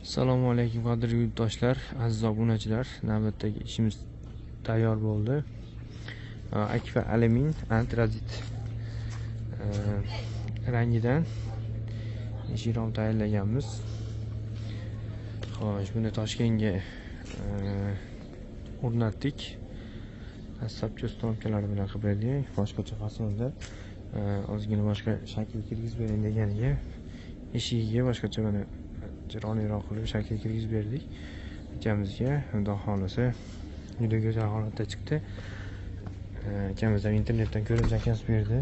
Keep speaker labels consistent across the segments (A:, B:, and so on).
A: Assalomu alaykum qadrli yurtdoshlar, aziz obunachilar. Navbatdagi ishimiz tayyor bo'ldi. Akfa alumin antrazit rangidan eshik rom tayyorlaganmiz. Xo'sh, buni Toshkentga o'rnatdik. Dastlabki ustomonkalari bilan qilib berdik. Boshqacha fasonda ozgina boshqa shakl kirgizib bering deganiga eshigiga boshqacha mana chiroyliroq qilib shakl kirgizib berdik akamizga. Xudo xolisa juda go'zal holatda chiqdi. Akamiz ham internetdan ko'rib zakaz berdi.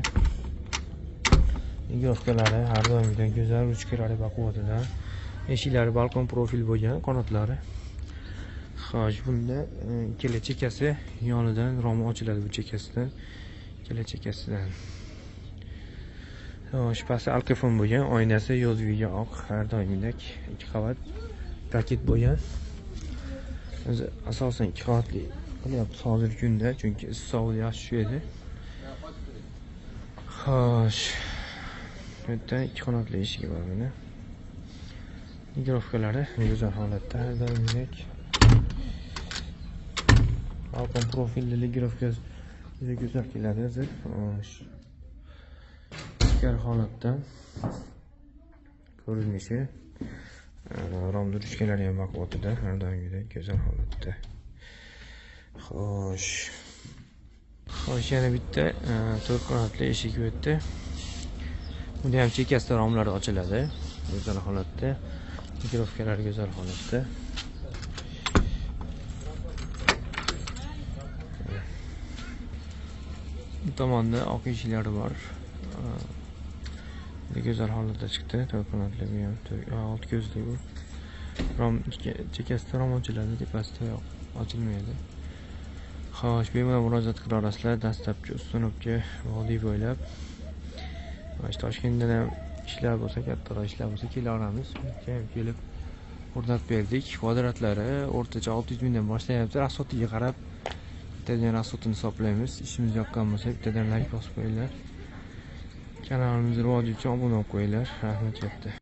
A: Igrovkalari har doimgidek go'zal, ruchkalari baquvvatidan, eshiklari balkon profil bo'lgan, qanotlari. Xo'sh, bunda ikkala chekasi yonidan romi ochiladi, bu chekasidan, ikkala chekasidan. Xo'sh, pasti alkafon bo'lgan, oynasi yozviga oq, har doimgidek 2 qavat paket bo'lgan. O'zi asosan 2 qavatli qilyapmiz hozirgi kunda, chunki issiq yaxshi tushadi. Xo'sh, bu yerda 2 qanotli eshigi bor buni. Igrovkalari go'zal holatda, har doimgidek. Balkon profilli igrovka juda go'zal keladi hozir. Xo'sh, holatda ko'rinishi, romli ruchkalari ham baquvvatida, har doimgidek go'zal holatda. Xo'sh, yana bitta 4 qanotli eshik bu yerda. Bunda ham chekasida romlari ochiladi, go'zal holatda. Igrovkalari go'zal holatda. Bu tomonda oq eshiklari bor. Go'zal holatda chiqdi. 4 qanotli bu ham, 6 ko'zli bu. Rom chekasida rom ochiladi, tepasida yo'q, ochilmaydi. Xo'sh, bemalol murojaat qila olasizlar. Dastlabki ustanobga vodiy bo'ylab. Toshkentdan ham ishlar bo'lsa, kattaroq ishlar bo'lsa kelaveramiz. Kelib o'rnatib berdik. Kvadratlari o'rtacha 600 mingdan boshlayapti. Rasxotiga qarab bittadan rasxotini hisoblaymiz. Ishimiz yoqqan bo'lsa, bittadan like bosib qo'yinglar. Kanalimizga rivoj uchun obuna bo'lib qo'yinglar. Rahmat katta.